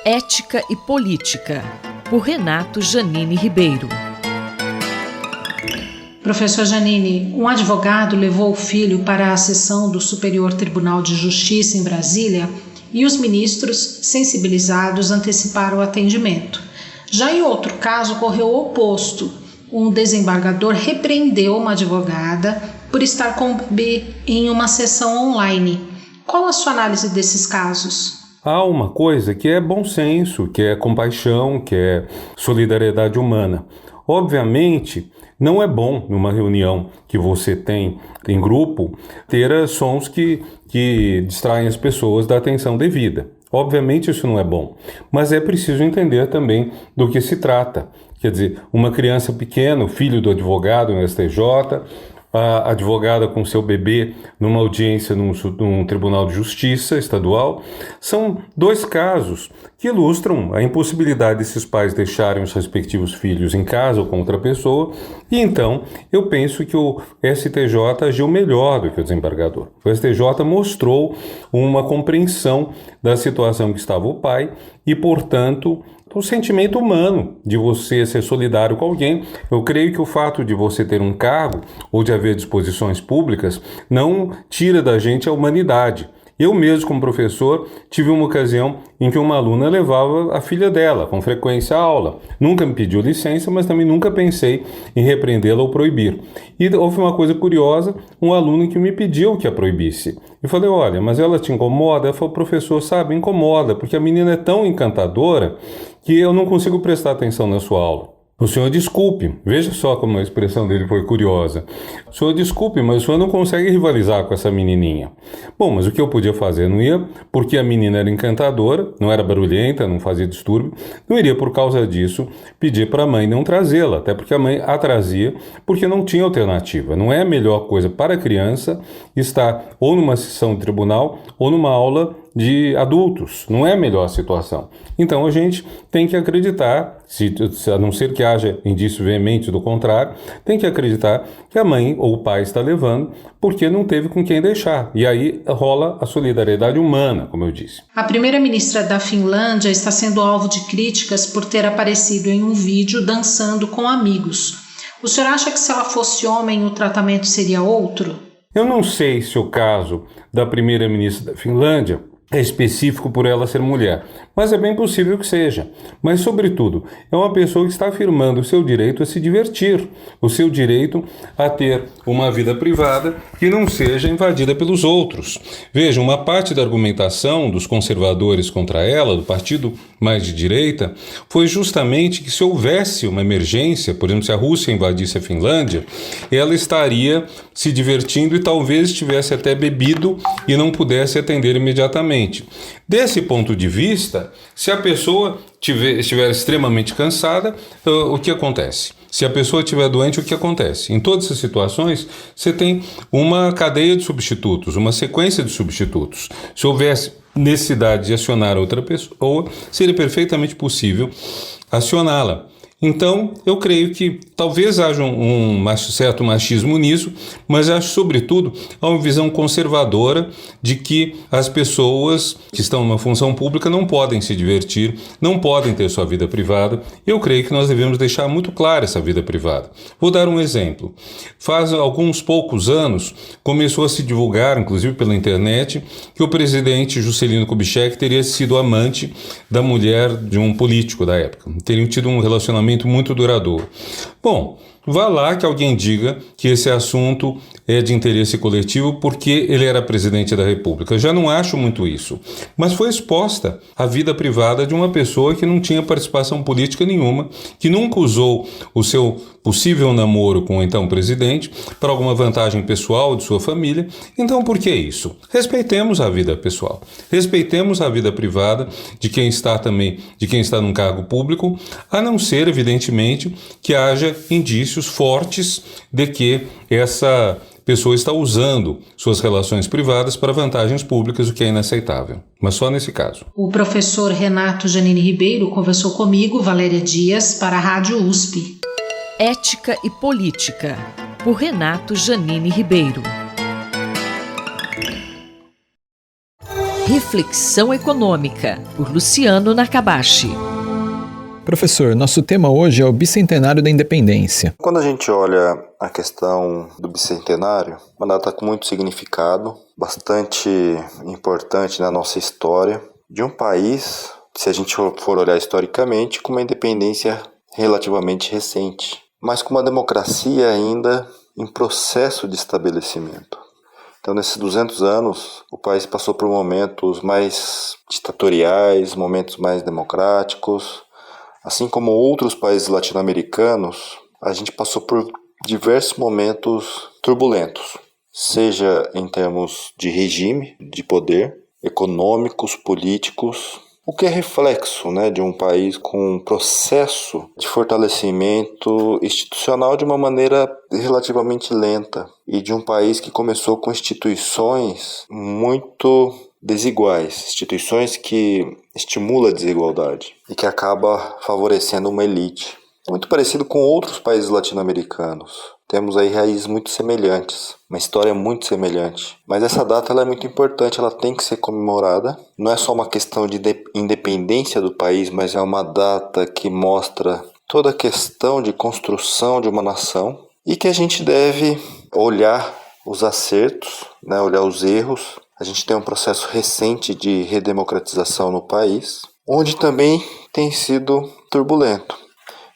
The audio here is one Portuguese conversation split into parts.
Ética e Política, por Renato Janine Ribeiro. Professor Janine, um advogado levou o filho para a sessão do Superior Tribunal de Justiça em Brasília e os ministros, sensibilizados, anteciparam o atendimento. Já em outro caso, ocorreu o oposto. Um desembargador repreendeu uma advogada por estar com o bebê em uma sessão online. Qual a sua análise desses casos? Há uma coisa que é bom senso, que é compaixão, que é solidariedade humana. Obviamente, não é bom numa reunião que você tem em grupo ter sons que distraem as pessoas da atenção devida. Obviamente isso não é bom, mas é preciso entender também do que se trata. Quer dizer, uma criança pequena, filho do advogado no STJ, a advogada com seu bebê numa audiência num tribunal de justiça estadual, são dois casos que ilustram a impossibilidade desses pais deixarem os respectivos filhos em casa ou com outra pessoa, e então eu penso que o STJ agiu melhor do que o desembargador. O STJ mostrou uma compreensão da situação que estava o pai e, portanto, o sentimento humano de você ser solidário com alguém. Eu creio que o fato de você ter um cargo ou de haver disposições públicas não tira da gente a humanidade. Eu mesmo, como professor, tive uma ocasião em que uma aluna levava a filha dela com frequência à aula. Nunca me pediu licença, mas também nunca pensei em repreendê-la ou proibir. E houve uma coisa curiosa, um aluno que me pediu que a proibisse. Eu falei, olha, mas ela te incomoda? Ela falou, professor, sabe, incomoda, porque a menina é tão encantadora que eu não consigo prestar atenção na sua aula. O senhor desculpe, veja só como a expressão dele foi curiosa. O senhor desculpe, mas o senhor não consegue rivalizar com essa menininha. Bom, mas o que eu podia fazer? Não ia, porque a menina era encantadora, não era barulhenta, não fazia distúrbio, não iria por causa disso pedir para a mãe não trazê-la, até porque a mãe a trazia porque não tinha alternativa. Não é a melhor coisa para a criança estar ou numa sessão de tribunal ou numa aula de adultos, não é a melhor situação. Então a gente tem que acreditar, a não ser que haja indício veemente do contrário, tem que acreditar que a mãe ou o pai está levando porque não teve com quem deixar. E aí rola a solidariedade humana, como eu disse. A primeira-ministra da Finlândia está sendo alvo de críticas por ter aparecido em um vídeo dançando com amigos. O senhor acha que se ela fosse homem o tratamento seria outro? Eu não sei se o caso da primeira-ministra da Finlândia é específico por ela ser mulher, mas é bem possível que seja. Mas, sobretudo, é uma pessoa que está afirmando o seu direito a se divertir, o seu direito a ter uma vida privada que não seja invadida pelos outros. Veja, uma parte da argumentação dos conservadores contra ela, do partido mais de direita, foi justamente que se houvesse uma emergência, por exemplo, se a Rússia invadisse a Finlândia, ela estiria se divertindo e talvez tivesse até bebido e não pudesse atender imediatamente. Desse ponto de vista, se a pessoa estiver extremamente cansada, o que acontece? Se a pessoa estiver doente, o que acontece? Em todas essas situações, você tem uma cadeia de substitutos, uma sequência de substitutos. Se houvesse necessidade de acionar outra pessoa, seria perfeitamente possível acioná-la. Então, eu creio que talvez haja um certo machismo nisso, mas acho, sobretudo, há uma visão conservadora de que as pessoas que estão numa função pública não podem se divertir, não podem ter sua vida privada. Eu creio que nós devemos deixar muito clara essa vida privada. Vou dar um exemplo. Faz alguns poucos anos, começou a se divulgar, inclusive pela internet, que o presidente Juscelino Kubitschek teria sido amante da mulher de um político da época. Teriam tido um relacionamento muito duradouro. Bom, vá lá que alguém diga que esse assunto é de interesse coletivo porque ele era presidente da República. Eu já não acho muito isso. Mas foi exposta a vida privada de uma pessoa que não tinha participação política nenhuma, que nunca usou o seu possível namoro com o então presidente para alguma vantagem pessoal de sua família. Então, por que isso? Respeitemos a vida pessoal. Respeitemos a vida privada de quem está num cargo público, a não ser, evidentemente, que haja indícios fortes de que essa pessoa está usando suas relações privadas para vantagens públicas, o que é inaceitável. Mas só nesse caso. O professor Renato Janine Ribeiro conversou comigo, Valéria Dias, para a Rádio USP. Ética e Política, por Renato Janine Ribeiro. Reflexão Econômica, por Luciano Nakabashi. Professor, nosso tema hoje é o bicentenário da independência. Quando a gente olha a questão do bicentenário, uma data com muito significado, bastante importante na nossa história, de um país, se a gente for olhar historicamente, com uma independência relativamente recente, mas com uma democracia ainda em processo de estabelecimento. Então, nesses 200 anos, o país passou por momentos mais ditatoriais, momentos mais democráticos. Assim como outros países latino-americanos, a gente passou por diversos momentos turbulentos, seja em termos de regime, de poder, econômicos, políticos, o que é reflexo, de um país com um processo de fortalecimento institucional de uma maneira relativamente lenta e de um país que começou com instituições muito desiguais, instituições que estimulam a desigualdade e que acaba favorecendo uma elite. Muito parecido com outros países latino-americanos. Temos aí raízes muito semelhantes, uma história muito semelhante. Mas essa data ela é muito importante, ela tem que ser comemorada. Não é só uma questão de independência do país, mas é uma data que mostra toda a questão de construção de uma nação e que a gente deve olhar os acertos, olhar os erros. A gente tem um processo recente de redemocratização no país, onde também tem sido turbulento.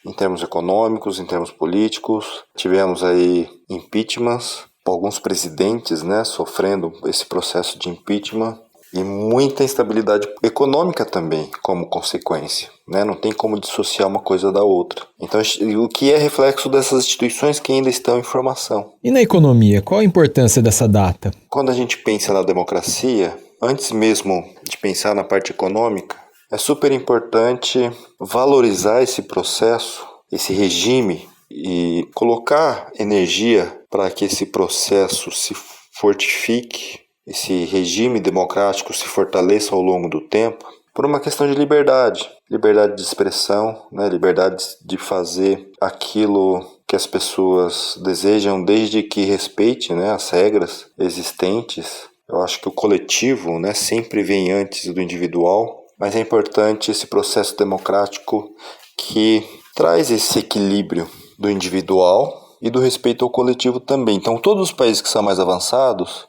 Em termos econômicos, em termos políticos, tivemos aí impeachments, alguns presidentes sofrendo esse processo de impeachment e muita instabilidade econômica também como consequência. Não tem como dissociar uma coisa da outra. Então, o que é reflexo dessas instituições que ainda estão em formação. E na economia, qual a importância dessa data? Quando a gente pensa na democracia, antes mesmo de pensar na parte econômica, é super importante valorizar esse processo, esse regime e colocar energia para que esse processo se fortifique, esse regime democrático se fortaleça ao longo do tempo, por uma questão de liberdade de expressão, liberdade de fazer aquilo que as pessoas desejam desde que respeite as regras existentes. Eu acho que o coletivo sempre vem antes do individual. Mas é importante esse processo democrático que traz esse equilíbrio do individual e do respeito ao coletivo também. Então, todos os países que são mais avançados,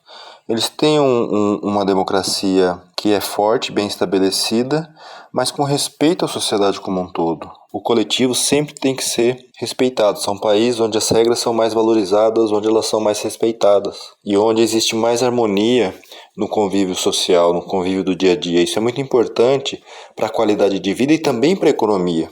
eles têm uma democracia que é forte, bem estabelecida, mas com respeito à sociedade como um todo. O coletivo sempre tem que ser respeitado. São países onde as regras são mais valorizadas, onde elas são mais respeitadas e onde existe mais harmonia no convívio social, no convívio do dia a dia. Isso é muito importante para a qualidade de vida e também para a economia.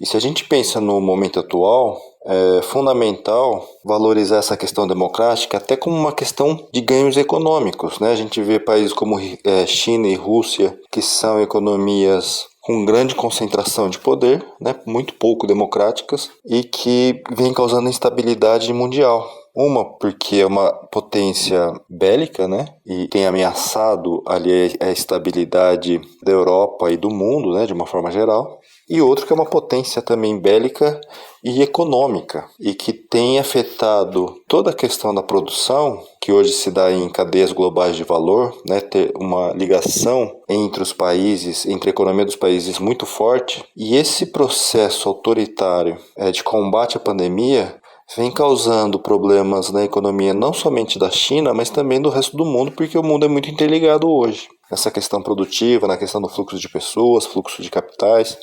E se a gente pensa no momento atual, é fundamental valorizar essa questão democrática até como uma questão de ganhos econômicos. A gente vê países como China e Rússia, que são economias com grande concentração de poder, muito pouco democráticas, e que vem causando instabilidade mundial. Uma, porque é uma potência bélica, e tem ameaçado ali a estabilidade da Europa e do mundo, de uma forma geral. E outro que é uma potência também bélica e econômica, e que tem afetado toda a questão da produção, que hoje se dá em cadeias globais de valor, ter uma ligação entre os países, entre a economia dos países muito forte. E esse processo autoritário de combate à pandemia vem causando problemas na economia não somente da China, mas também do resto do mundo, porque o mundo é muito interligado hoje. Nessa questão produtiva, na questão do fluxo de pessoas, fluxo de capitais.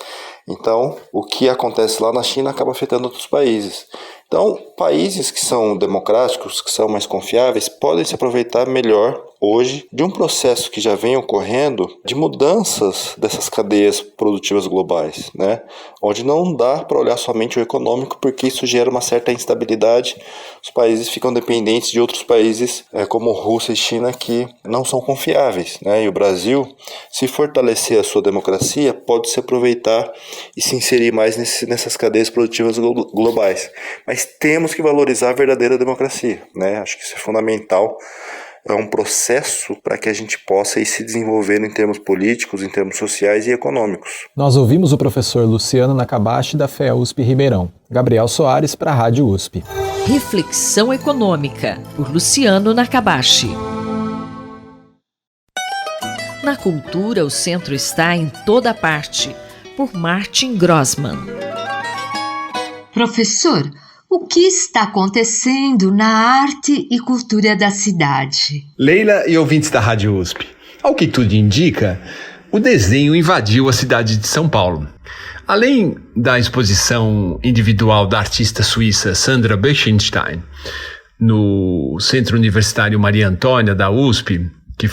Então, o que acontece lá na China acaba afetando outros países. Então, países que são democráticos, que são mais confiáveis, podem se aproveitar melhor hoje de um processo que já vem ocorrendo de mudanças dessas cadeias produtivas globais, onde não dá para olhar somente o econômico, porque isso gera uma certa instabilidade. Os países ficam dependentes de outros países, como Rússia e China, que não são confiáveis, E o Brasil, se fortalecer a sua democracia, pode se aproveitar e se inserir mais nessas cadeias produtivas globais. Mas temos que valorizar a verdadeira democracia, Acho que isso é fundamental. É um processo para que a gente possa ir se desenvolvendo em termos políticos, em termos sociais e econômicos. Nós ouvimos o professor Luciano Nakabashi da FEA USP Ribeirão. Gabriel Soares para a Rádio USP. Reflexão Econômica, por Luciano Nakabashi. Na cultura, o centro está em toda parte, por Martin Grossmann. Professor, o que está acontecendo na arte e cultura da cidade? Leila e ouvintes da Rádio USP, ao que tudo indica, o desenho invadiu a cidade de São Paulo. Além da exposição individual da artista suíça Sandra Bechenstein, no Centro Universitário Maria Antônia da USP, que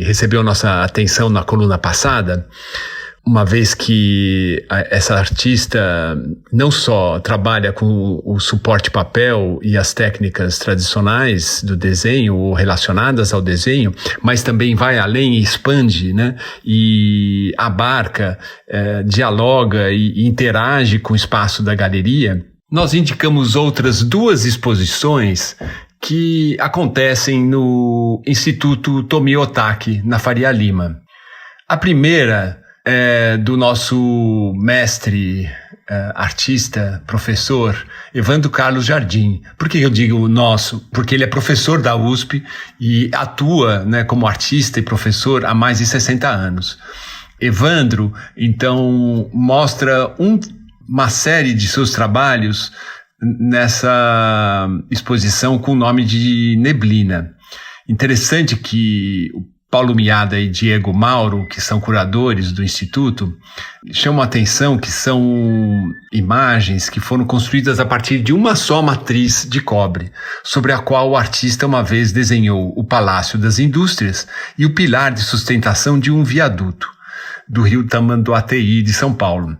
recebeu nossa atenção na coluna passada, uma vez que essa artista não só trabalha com o suporte papel e as técnicas tradicionais do desenho ou relacionadas ao desenho, mas também vai além e expande, né? E abarca, dialoga e interage com o espaço da galeria. Nós indicamos outras 2 exposições que acontecem no Instituto Tomio Otaki, na Faria Lima. A primeira é do nosso mestre, artista, professor, Evandro Carlos Jardim. Por que eu digo nosso? Porque ele é professor da USP e atua, né, como artista e professor há mais de 60 anos. Evandro, então, mostra uma série de seus trabalhos nessa exposição com o nome de Neblina. Interessante que o Paulo Miada e Diego Mauro, que são curadores do Instituto, chamam a atenção que são imagens que foram construídas a partir de uma só matriz de cobre, sobre a qual o artista uma vez desenhou o Palácio das Indústrias e o pilar de sustentação de um viaduto do rio Tamanduateí de São Paulo.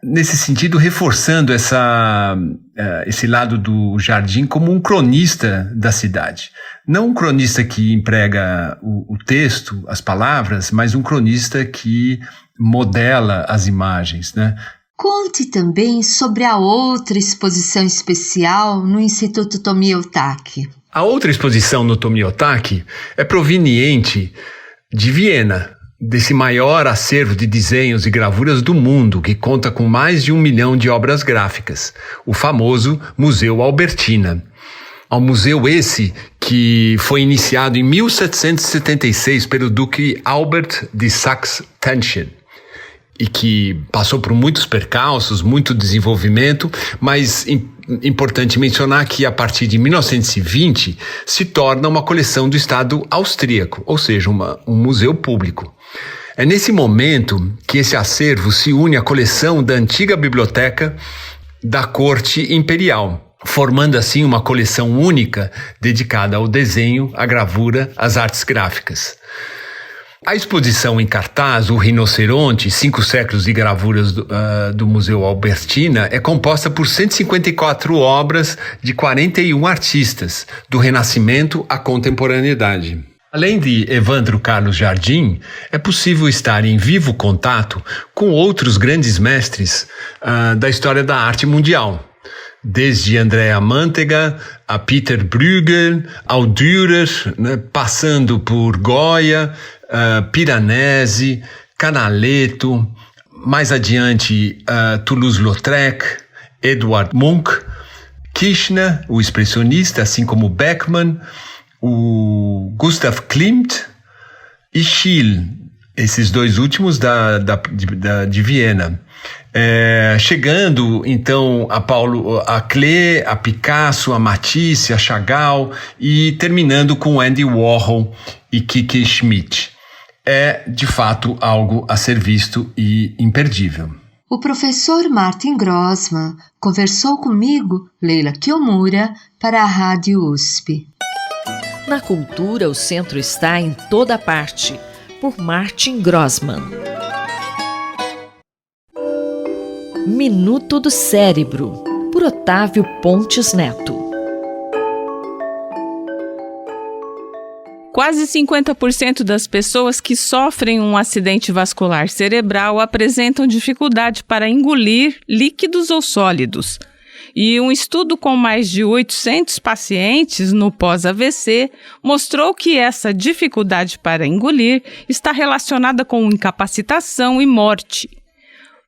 Nesse sentido, reforçando esse lado do Jardim como um cronista da cidade. Não um cronista que emprega o texto, as palavras, mas um cronista que modela as imagens, né? Conte também sobre a outra exposição especial no Instituto Tomio Otaki. A outra exposição no Tomio Otaki é proveniente de Viena, desse maior acervo de desenhos e gravuras do mundo, que conta com mais de 1 milhão de obras gráficas, o famoso Museu Albertina. Ao museu esse que foi iniciado em 1776 pelo Duque Albert de Saxe-Teschen e que passou por muitos percalços, muito desenvolvimento, mas importante mencionar que a partir de 1920 se torna uma coleção do Estado austríaco, ou seja, um museu público. É nesse momento que esse acervo se une à coleção da antiga biblioteca da Corte Imperial, formando assim uma coleção única dedicada ao desenho, à gravura, às artes gráficas. A exposição em cartaz, o Rinoceronte, 5 séculos de gravuras do Museu Albertina, é composta por 154 obras de 41 artistas, do Renascimento à Contemporaneidade. Além de Evandro Carlos Jardim, é possível estar em vivo contato com outros grandes mestres da história da arte mundial, desde Andrea Mantega a Peter Bruegel, ao Dürer, né, passando por Goya, Piranesi, Canaletto, mais adiante Toulouse-Lautrec, Edvard Munch, Kirchner, o expressionista, assim como Beckmann, o Gustav Klimt e Schiele, esses 2 últimos de Viena. Chegando então a Klee, a Picasso, a Matisse, a Chagall e terminando com Andy Warhol e Kiki Schmidt. É de fato algo a ser visto e imperdível. O professor Martin Grossmann conversou comigo, Leila Kiyomura, para a Rádio USP. Na cultura, o centro está em toda parte, por Martin Grossmann. Minuto do Cérebro, por Otávio Pontes Neto. Quase 50% das pessoas que sofrem um acidente vascular cerebral apresentam dificuldade para engolir líquidos ou sólidos. E um estudo com mais de 800 pacientes no pós-AVC mostrou que essa dificuldade para engolir está relacionada com incapacitação e morte.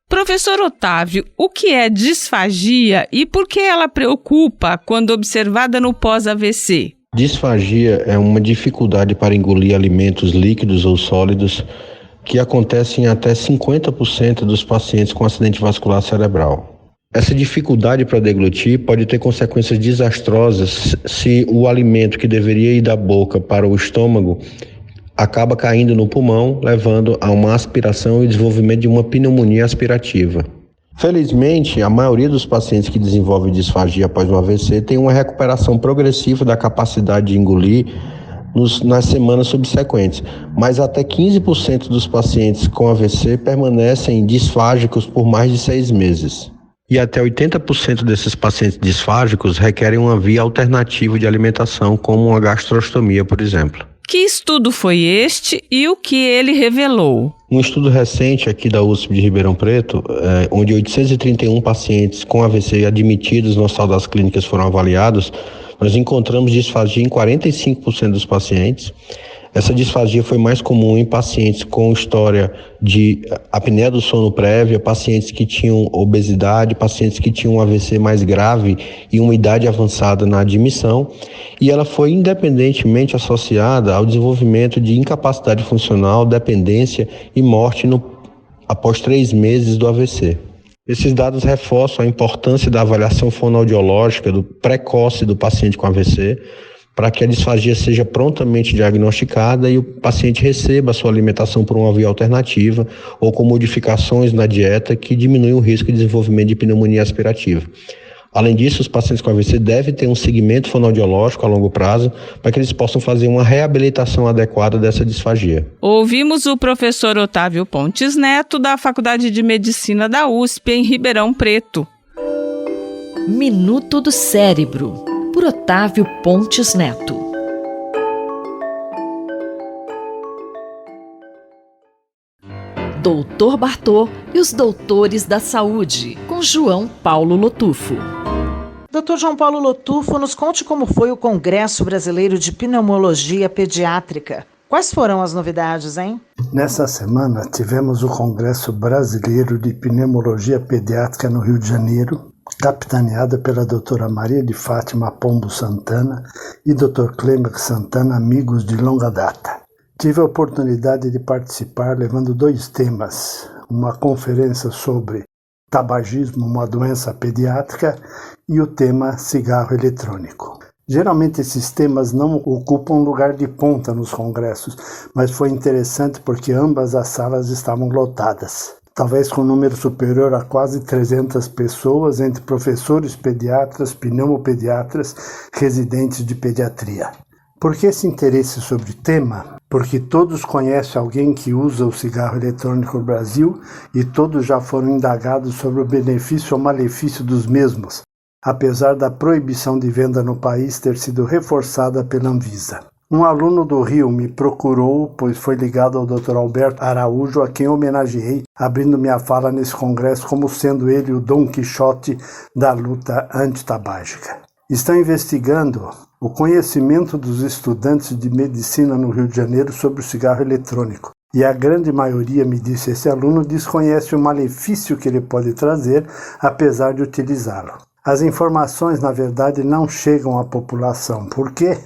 Professor Otávio, o que é disfagia e por que ela preocupa quando observada no pós-AVC? Disfagia é uma dificuldade para engolir alimentos líquidos ou sólidos que acontece em até 50% dos pacientes com acidente vascular cerebral. Essa dificuldade para deglutir pode ter consequências desastrosas se o alimento que deveria ir da boca para o estômago acaba caindo no pulmão, levando a uma aspiração e desenvolvimento de uma pneumonia aspirativa. Felizmente, a maioria dos pacientes que desenvolvem disfagia após um AVC tem uma recuperação progressiva da capacidade de engolir nas semanas subsequentes, mas até 15% dos pacientes com AVC permanecem disfágicos por mais de 6 meses. E até 80% desses pacientes disfágicos requerem uma via alternativa de alimentação, como uma gastrostomia, por exemplo. Que estudo foi este e o que ele revelou? Um estudo recente aqui da USP de Ribeirão Preto, onde 831 pacientes com AVC admitidos no Hospital das Clínicas foram avaliados, nós encontramos disfagia em 45% dos pacientes. Essa disfagia foi mais comum em pacientes com história de apneia do sono prévia, pacientes que tinham obesidade, pacientes que tinham um AVC mais grave e uma idade avançada na admissão, e ela foi independentemente associada ao desenvolvimento de incapacidade funcional, dependência e morte após 3 meses do AVC. Esses dados reforçam a importância da avaliação fonoaudiológica precoce do paciente com AVC, para que a disfagia seja prontamente diagnosticada e o paciente receba a sua alimentação por uma via alternativa ou com modificações na dieta que diminuem o risco de desenvolvimento de pneumonia aspirativa. Além disso, os pacientes com AVC devem ter um segmento fonoaudiológico a longo prazo para que eles possam fazer uma reabilitação adequada dessa disfagia. Ouvimos o professor Otávio Pontes Neto, da Faculdade de Medicina da USP, em Ribeirão Preto. Minuto do Cérebro, por Otávio Pontes Neto. Doutor Bartô e os Doutores da Saúde, com João Paulo Lotufo. Dr. João Paulo Lotufo, nos conte como foi o Congresso Brasileiro de Pneumologia Pediátrica. Quais foram as novidades, hein? Nessa semana tivemos o Congresso Brasileiro de Pneumologia Pediátrica no Rio de Janeiro, capitaneada pela doutora Maria de Fátima Pombo Santana e Dr. Clemer Santana, amigos de longa data. Tive a oportunidade de participar levando 2 temas, uma conferência sobre tabagismo, uma doença pediátrica, e o tema cigarro eletrônico. Geralmente esses temas não ocupam lugar de ponta nos congressos, mas foi interessante porque ambas as salas estavam lotadas. Talvez com um número superior a quase 300 pessoas, entre professores pediatras, pneumopediatras, residentes de pediatria. Por que esse interesse sobre o tema? Porque todos conhecem alguém que usa o cigarro eletrônico no Brasil e todos já foram indagados sobre o benefício ou malefício dos mesmos, apesar da proibição de venda no país ter sido reforçada pela Anvisa. Um aluno do Rio me procurou, pois foi ligado ao Dr. Alberto Araújo, a quem homenageei, abrindo minha fala nesse congresso como sendo ele o Dom Quixote da luta antitabágica. Estão investigando o conhecimento dos estudantes de medicina no Rio de Janeiro sobre o cigarro eletrônico. E a grande maioria, me disse esse aluno, desconhece o malefício que ele pode trazer, apesar de utilizá-lo. As informações, na verdade, não chegam à população. Por quê?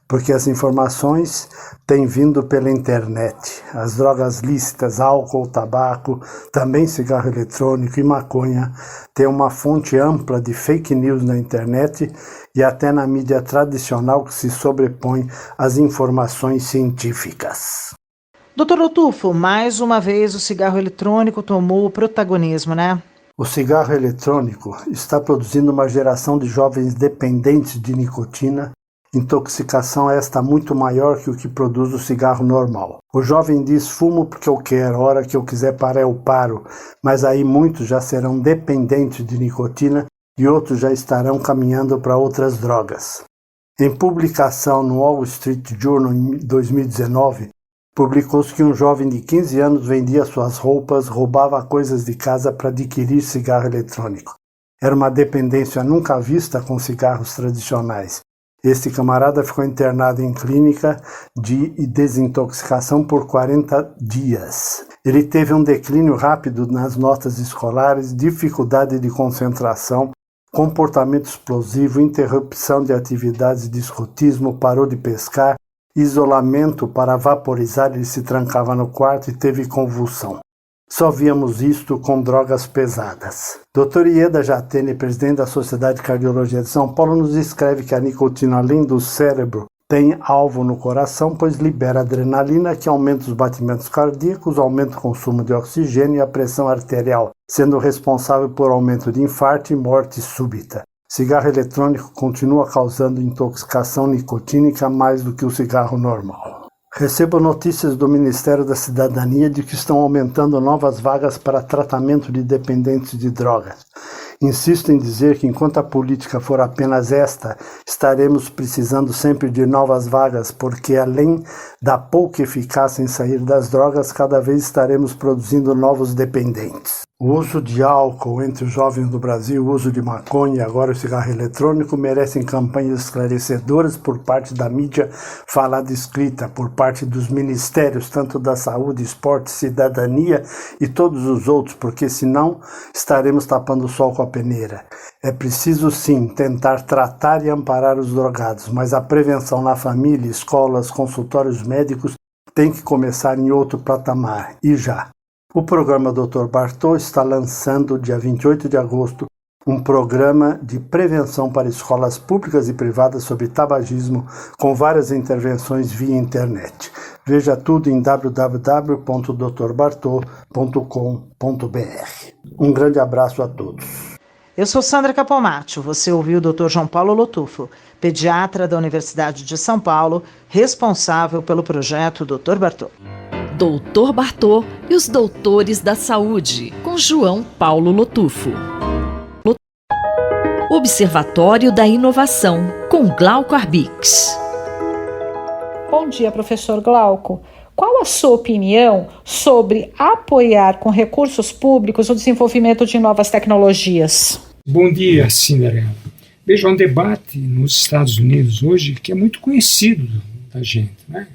Porque as informações têm vindo pela internet. As drogas lícitas, álcool, tabaco, também cigarro eletrônico e maconha, têm uma fonte ampla de fake news na internet e até na mídia tradicional que se sobrepõe às informações científicas. Dr. Lotufo, mais uma vez o cigarro eletrônico tomou o protagonismo, né? O cigarro eletrônico está produzindo uma geração de jovens dependentes de nicotina, intoxicação esta muito maior que o que produz o cigarro normal. O jovem diz: fumo porque eu quero, a hora que eu quiser parar eu paro, mas aí muitos já serão dependentes de nicotina e outros já estarão caminhando para outras drogas. Em publicação no Wall Street Journal em 2019, publicou-se que um jovem de 15 anos vendia suas roupas, roubava coisas de casa para adquirir cigarro eletrônico. Era uma dependência nunca vista com cigarros tradicionais. Este camarada ficou internado em clínica de desintoxicação por 40 dias. Ele teve um declínio rápido nas notas escolares, dificuldade de concentração, comportamento explosivo, interrupção de atividades de escotismo, parou de pescar, isolamento para vaporizar, ele se trancava no quarto e teve convulsão. Só víamos isto com drogas pesadas. Dr. Ieda Jatene, presidente da Sociedade de Cardiologia de São Paulo, nos escreve que a nicotina, além do cérebro, tem alvo no coração, pois libera adrenalina, que aumenta os batimentos cardíacos, aumenta o consumo de oxigênio e a pressão arterial, sendo responsável por aumento de infarto e morte súbita. Cigarro eletrônico continua causando intoxicação nicotínica mais do que o cigarro normal. Recebo notícias do Ministério da Cidadania de que estão aumentando novas vagas para tratamento de dependentes de drogas. Insisto em dizer que enquanto a política for apenas esta, estaremos precisando sempre de novas vagas, porque além da pouca eficácia em sair das drogas, cada vez estaremos produzindo novos dependentes. O uso de álcool entre os jovens do Brasil, o uso de maconha e agora o cigarro eletrônico merecem campanhas esclarecedoras por parte da mídia falada e escrita, por parte dos ministérios, tanto da saúde, esporte, cidadania e todos os outros, porque senão estaremos tapando o sol com a peneira. É preciso sim tentar tratar e amparar os drogados, mas a prevenção na família, escolas, consultórios médicos tem que começar em outro patamar, e já. O programa Dr. Bartô está lançando, dia 28 de agosto, um programa de prevenção para escolas públicas e privadas sobre tabagismo, com várias intervenções via internet. Veja tudo em www.drbartô.com.br. Um grande abraço a todos. Eu sou Sandra Capomatto. Você ouviu o Dr. João Paulo Lotufo, pediatra da Universidade de São Paulo, responsável pelo projeto Dr. Bartô. Doutor Bartô e os Doutores da Saúde, com João Paulo Lotufo. Observatório da Inovação, com Glauco Arbix. Bom dia, professor Glauco. Qual a sua opinião sobre apoiar com recursos públicos o desenvolvimento de novas tecnologias? Bom dia, Cinderela. Veja, um debate nos Estados Unidos hoje que é muito conhecido da gente, né?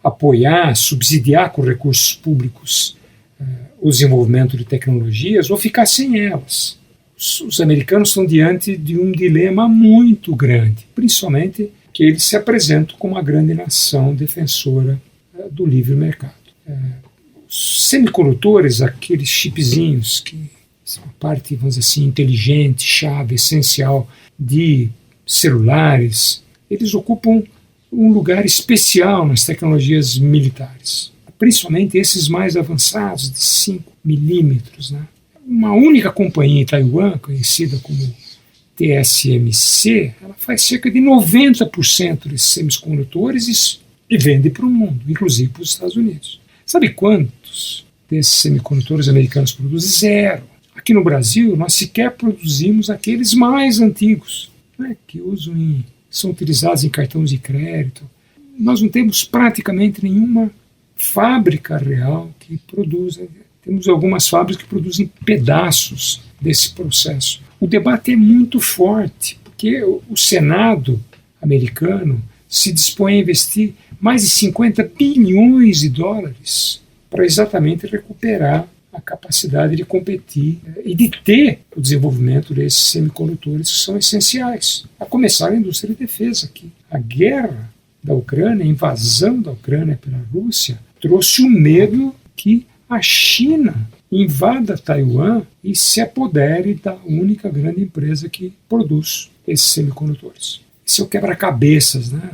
Apoiar, subsidiar com recursos públicos o desenvolvimento de tecnologias ou ficar sem elas. Os americanos estão diante de um dilema muito grande, principalmente que eles se apresentam como uma grande nação defensora do livre mercado. Os semicondutores, aqueles chipzinhos que são a parte, vamos dizer assim, inteligente, chave, essencial de celulares, eles ocupam um lugar especial nas tecnologias militares, principalmente esses mais avançados de 5 milímetros. Né? Uma única companhia em Taiwan, conhecida como TSMC, ela faz cerca de 90% desses semicondutores e vende para o mundo, inclusive para os Estados Unidos. Sabe quantos desses semicondutores americanos produzem? Zero. Aqui no Brasil, nós sequer produzimos aqueles mais antigos, né, que são utilizados em cartões de crédito. Nós não temos praticamente nenhuma fábrica real que produza. Temos algumas fábricas que produzem pedaços desse processo. O debate é muito forte, porque o Senado americano se dispõe a investir mais de 50 bilhões de dólares para exatamente recuperar a capacidade de competir e de ter o desenvolvimento desses semicondutores que são essenciais, a começar a indústria de defesa aqui. A guerra da Ucrânia, a invasão da Ucrânia pela Rússia, trouxe o medo que a China invada Taiwan e se apodere da única grande empresa que produz esses semicondutores. Esse é o quebra-cabeças, né,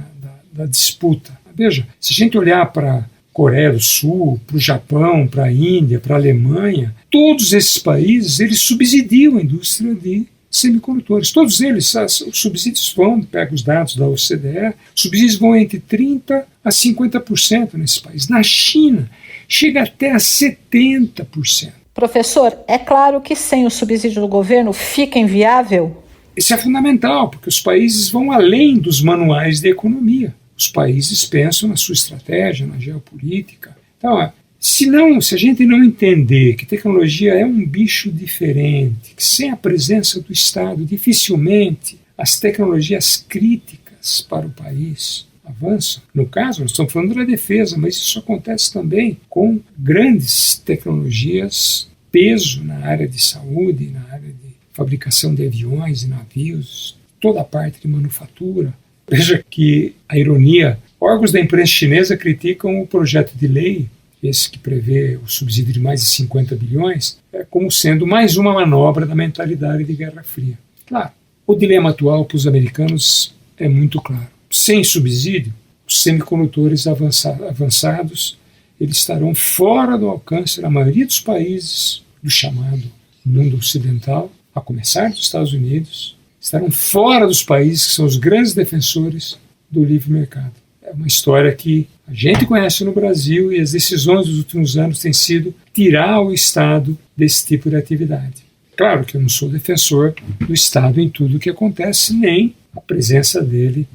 da disputa. Veja, se a gente olhar para Coreia do Sul, para o Japão, para a Índia, para a Alemanha, todos esses países eles subsidiam a indústria de semicondutores. Todos eles, os subsídios pega os dados da OCDE, os subsídios vão entre 30% a 50% nesse país. Na China, chega até a 70%. Professor, é claro que sem o subsídio do governo fica inviável? Isso é fundamental, porque os países vão além dos manuais de economia. Os países pensam na sua estratégia, na geopolítica. Então, se a gente não entender que tecnologia é um bicho diferente, que sem a presença do Estado, dificilmente as tecnologias críticas para o país avançam. No caso, nós estamos falando da defesa, mas isso acontece também com grandes tecnologias, peso na área de saúde, na área de fabricação de aviões e navios, toda a parte de manufatura. Veja que a ironia, órgãos da imprensa chinesa criticam o projeto de lei, esse que prevê o subsídio de mais de 50 bilhões, como sendo mais uma manobra da mentalidade de Guerra Fria. Claro, o dilema atual para os americanos é muito claro. Sem subsídio, os semicondutores avançados eles estarão fora do alcance da maioria dos países do chamado mundo ocidental, a começar dos Estados Unidos, estarão fora dos países que são os grandes defensores do livre mercado. É uma história que a gente conhece no Brasil e as decisões dos últimos anos têm sido tirar o Estado desse tipo de atividade. Claro que eu não sou defensor do Estado em tudo o que acontece, nem a presença dele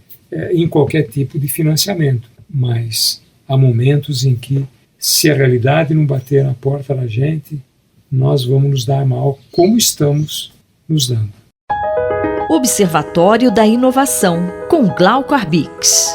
em qualquer tipo de financiamento, mas há momentos em que, se a realidade não bater na porta da gente, nós vamos nos dar mal como estamos nos dando. Observatório da Inovação, com Glauco Arbix.